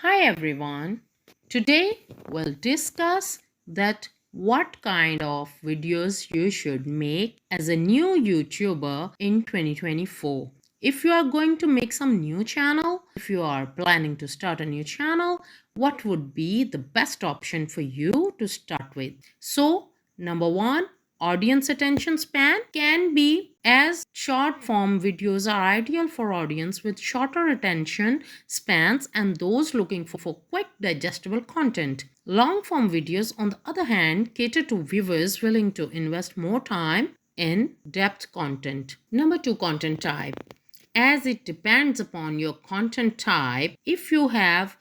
Hi everyone. Today we'll discuss that what kind of videos you should make as a new YouTuber in 2024. If you are going to make some new channel, if you are planning to start a new channel, what would be the best option for you to start with? So, number 1, audience attention span can be as short form videos are ideal for audience with shorter attention spans and those looking for quick digestible content. Long form videos on the other hand cater to viewers willing to invest more time in depth content. Number 2, content type. As it depends upon your content type, if you have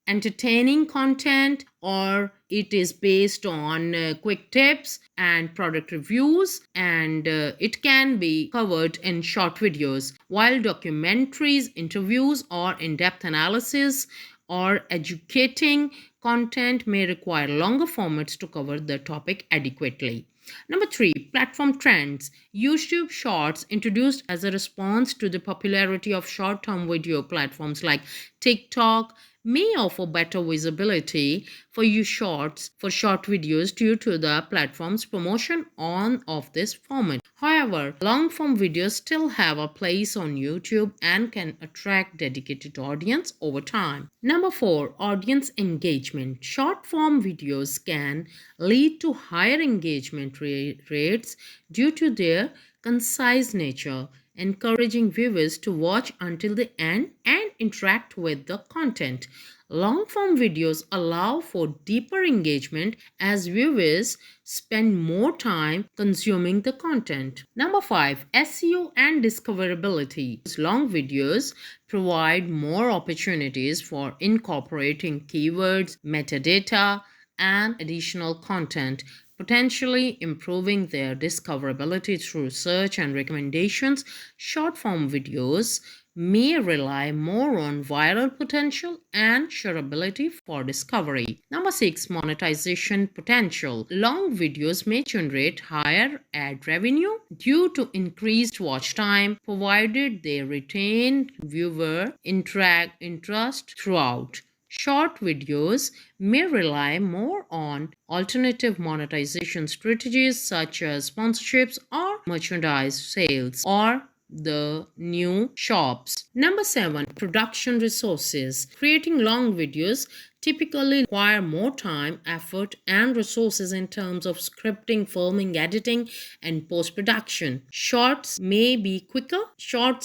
entertaining content or it is based on quick tips and product reviews, and it can be covered in short videos, while documentaries, interviews, or in-depth analysis or educating content may require longer formats to cover the topic adequately. Number 3, platform trends. YouTube Shorts, introduced as a response to the popularity of short-term video platforms like TikTok, may offer better visibility for short videos due to the platform's promotion of this format. However, long form videos still have a place on YouTube and can attract dedicated audience over time. Number 4, audience engagement. Short form videos can lead to higher engagement rates due to their concise nature, encouraging viewers to watch until the end and interact with the content. Long form videos allow for deeper engagement as viewers spend more time consuming the content. Number 5, SEO and discoverability. Long videos provide more opportunities for incorporating keywords, metadata, and additional content, potentially improving their discoverability through search and recommendations. Short form videos may rely more on viral potential and shareability for discovery. Number 6, monetization potential. Long videos may generate higher ad revenue due to increased watch time, provided they retain viewer interest throughout. Short videos may rely more on alternative monetization strategies such as sponsorships or merchandise sales or the new shops. Number 7, production resources. Creating long videos typically require more time, effort, and resources in terms of scripting, filming, editing, and post-production. Shorts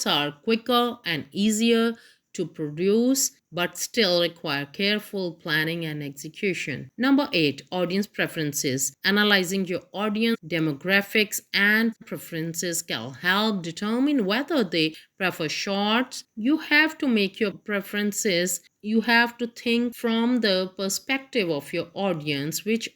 are quicker and easier to produce but still require careful planning and execution. Number 8, audience preferences. Analyzing your audience demographics and preferences can help determine whether they prefer shorts. You have to make your preferences. You have to think from the perspective of your audience, which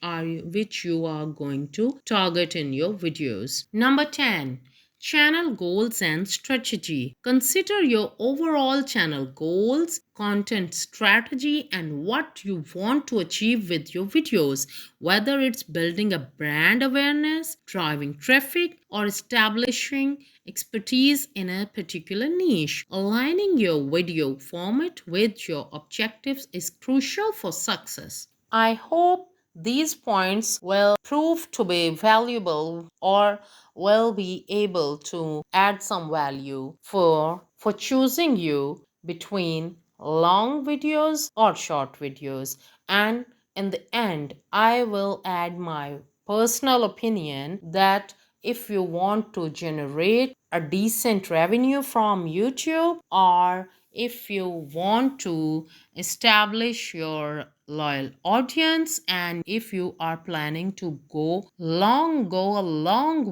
you are going to target in your videos. Number 10, channel goals and strategy. Consider your overall channel goals, content strategy, and what you want to achieve with your videos, whether it's building a brand awareness, driving traffic, or establishing expertise in a particular niche. Aligning your video format with your objectives is crucial for success. I hope these points will prove to be valuable or will be able to add some value for choosing you between long videos or short videos. And in the end, I will add my personal opinion that if you want to generate a decent revenue from YouTube, or if you want to establish your loyal audience, and if you are planning to go along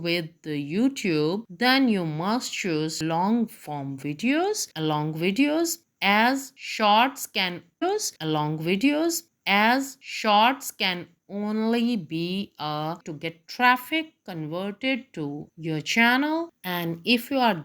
with the YouTube, then you must choose long form videos. Long videos as shorts can only be to get traffic converted to your channel, and if you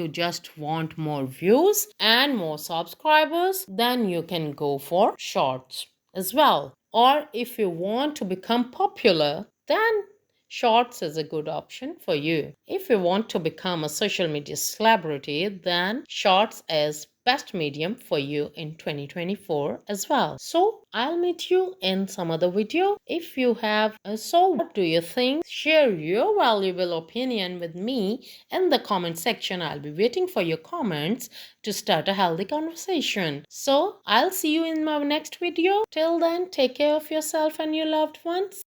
just want more views and more subscribers, then you can go for shorts as well. Or if you want to become popular, then shorts is a good option for you. If you want to become a social media celebrity, then shorts is best medium for you in 2024 as well. So I'll meet you in some other video. If you have so what do you think? Share your valuable opinion with me in the comment section. I'll be waiting for your comments to start a healthy conversation. So I'll see you in my next video. Till then, take care of yourself and your loved ones.